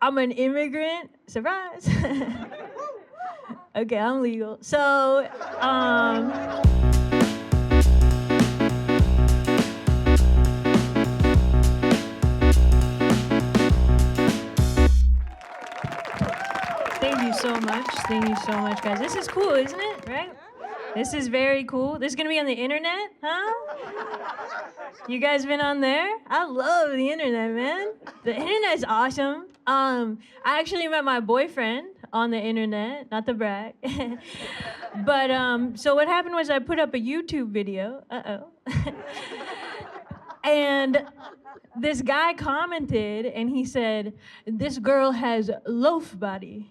I'm an immigrant. Surprise. Okay, I'm legal. So, thank you so much. Thank you so much, guys. This is cool, isn't it? Right? This is very cool. This is gonna be on the internet, huh? You guys been on there? I love the internet, man. The internet's awesome. I actually met my boyfriend on the internet, not to brag. But so what happened was I put up a YouTube video. And this guy commented and he said, "This girl has loaf body."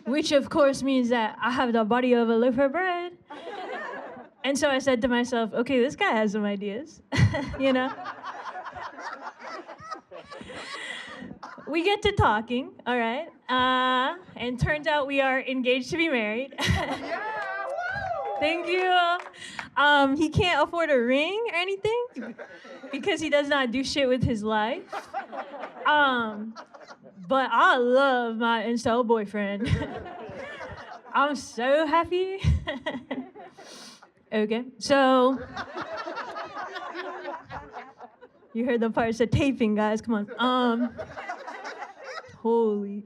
Which of course means that I have the body of a loaf of bread. And so I said to myself, okay, this guy has some ideas, you know? We get to talking, all right? And turns out we are engaged to be married. Thank you. He can't afford a ring or anything because he does not do shit with his life. But I love my incel boyfriend. I'm so happy. Okay, so you heard the parts of taping, guys. Come on. Holy.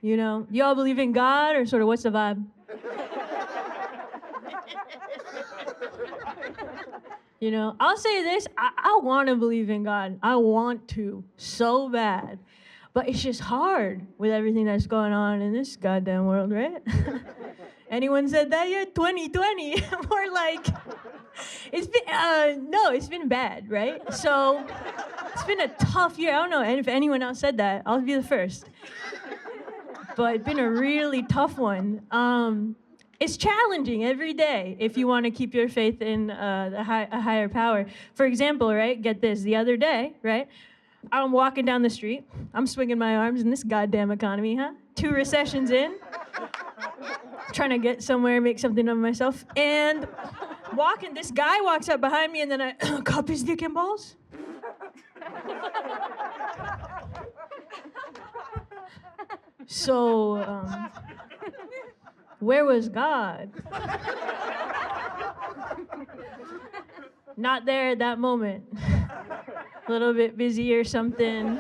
You know, y'all believe in God or sort of what's the vibe? You know, I'll say this, I want to believe in God. I want to so bad. But it's just hard with everything that's going on in this goddamn world, right? Anyone said that yet? 2020. More like, it's been bad, right? So it's been a tough year. I don't know if anyone else said that. I'll be the first. But it's been a really tough one. It's challenging every day if you want to keep your faith in a higher power. For example, right, get this, the other day, right, I'm walking down the street, I'm swinging my arms in this goddamn economy, huh? 2 recessions in, trying to get somewhere, make something of myself, and walking, this guy walks up behind me and then I cup his dick and balls. So, where was God? Not there at that moment. A little bit busy or something.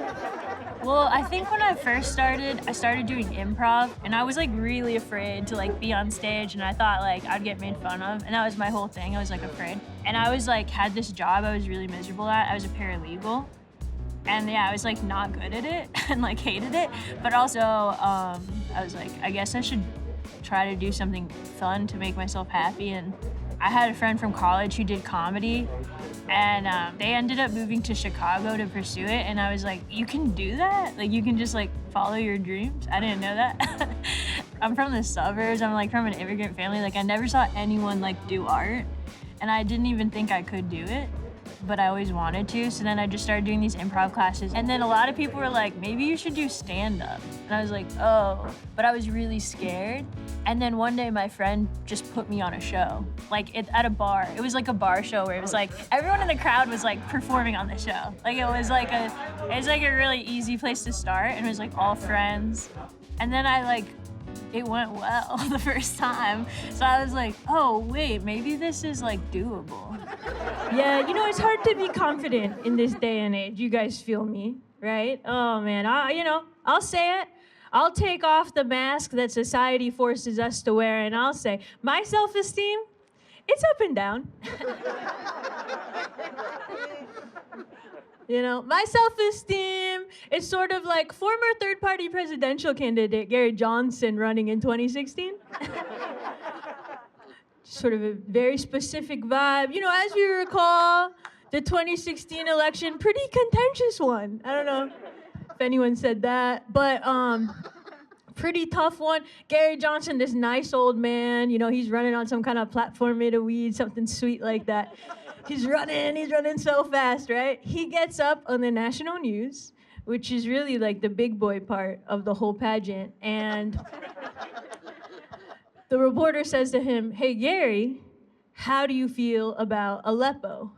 Well, I think when I first started, I started doing improv, and I was like really afraid to like be on stage, and I thought like I'd get made fun of, and that was my whole thing. I was like afraid, and I was like had this job I was really miserable at. I was a paralegal, and yeah, I was like not good at it and like hated it, but also I was like, I guess I should try to do something fun to make myself happy. And I had a friend from college who did comedy, and they ended up moving to Chicago to pursue it, and I was like, you can do that? Like, you can just like follow your dreams? I didn't know that. I'm from the suburbs, I'm like from an immigrant family, like I never saw anyone like do art, and I didn't even think I could do it, but I always wanted to. So then I just started doing these improv classes, and then a lot of people were like, maybe you should do stand-up, and I was like, oh, but I was really scared. And then one day my friend just put me on a show, like at a bar. It was like a bar show where it was like everyone in the crowd was like performing on the show. Like it was like a really easy place to start, and it was like all friends. And then it went well the first time. So I was like, oh wait, maybe this is like doable. Yeah, you know, it's hard to be confident in this day and age. You guys feel me, right? Oh man, I'll say it. I'll take off the mask that society forces us to wear, and I'll say, my self-esteem, it's up and down. You know, my self-esteem is sort of like former third-party presidential candidate Gary Johnson running in 2016. Sort of a very specific vibe. You know, as we recall, the 2016 election, pretty contentious one. I don't know if anyone said that, but pretty tough one. Gary Johnson, this nice old man, you know, he's running on some kind of platform made of weed, something sweet like that. He's running so fast, right? He gets up on the national news, which is really like the big boy part of the whole pageant, and the reporter says to him, hey, Gary, how do you feel about Aleppo?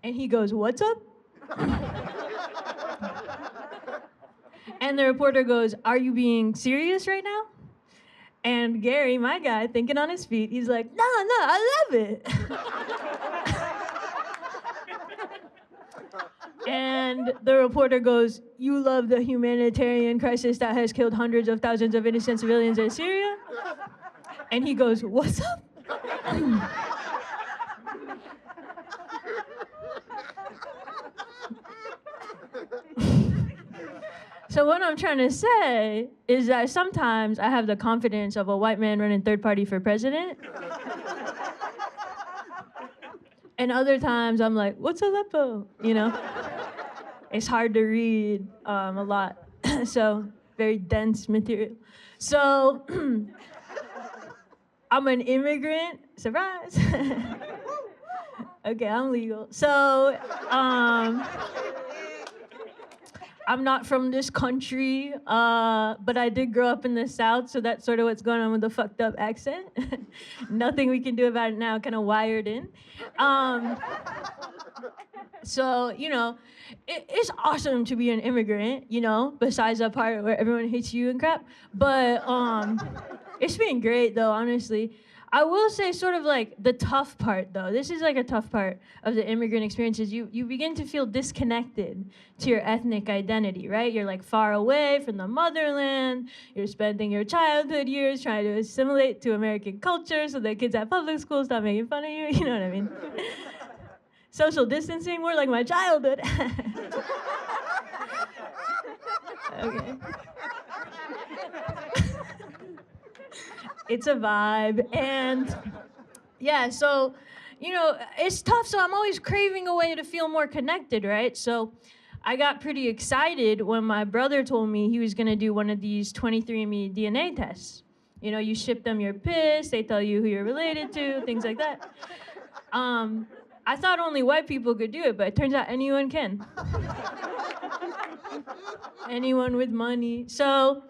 And he goes, what's up? And the reporter goes, "Are you being serious right now?" And Gary, my guy, thinking on his feet, he's like, "No, I love it." And the reporter goes, "You love the humanitarian crisis that has killed hundreds of thousands of innocent civilians in Syria?" And he goes, "What's up?" So what I'm trying to say is that sometimes I have the confidence of a white man running third party for president. And other times I'm like, "What's Aleppo?" You know? It's hard to read a lot. So very dense material. So I'm an immigrant. Surprise. Okay, I'm legal. So I'm not from this country, but I did grow up in the South, so that's sort of what's going on with the fucked up accent. Nothing we can do about it now, kind of wired in. So, you know, it's awesome to be an immigrant, you know, besides that part where everyone hates you and crap. But it's been great, though, honestly. I will say sort of like the tough part, though. This is like a tough part of the immigrant experience is you begin to feel disconnected to your ethnic identity, right? You're like far away from the motherland. You're spending your childhood years trying to assimilate to American culture so that kids at public schools stop making fun of you. You know what I mean? Social distancing, more like my childhood. Okay. It's a vibe. And yeah, so, you know, it's tough. So I'm always craving a way to feel more connected, right? So I got pretty excited when my brother told me he was going to do one of these 23andMe DNA tests. You know, you ship them your piss, they tell you who you're related to, things like that. I thought only white people could do it, but it turns out anyone can. Anyone with money. So,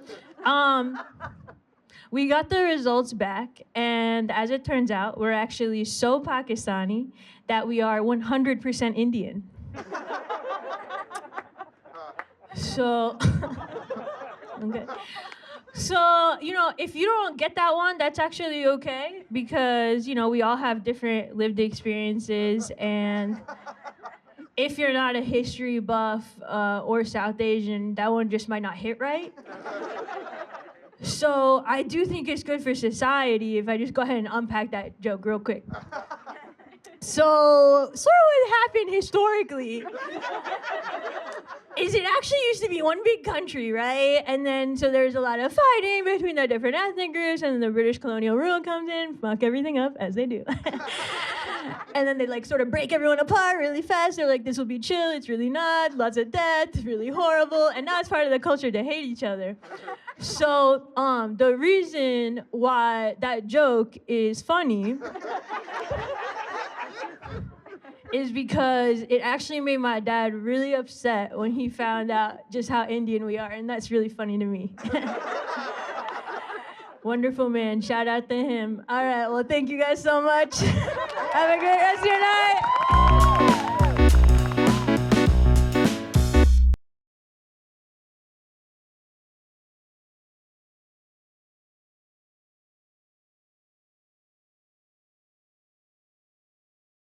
we got the results back, and as it turns out, we're actually so Pakistani that we are 100% Indian. So, okay. So, you know, if you don't get that one, that's actually okay, because, you know, we all have different lived experiences, and if you're not a history buff or South Asian, that one just might not hit right. So I do think it's good for society if I just go ahead and unpack that joke real quick. So, sort of what happened historically is it actually used to be one big country, right? And then, so there's a lot of fighting between the different ethnic groups, and then the British colonial rule comes in, fuck everything up, as they do. And then they like sort of break everyone apart really fast. They're like, this will be chill, it's really not, lots of death, it's really horrible. And now it's part of the culture to hate each other. So the reason why that joke is funny is because it actually made my dad really upset when he found out just how Indian we are, and that's really funny to me. Wonderful man, shout out to him. All right, well, thank you guys so much. Have a great rest of your night.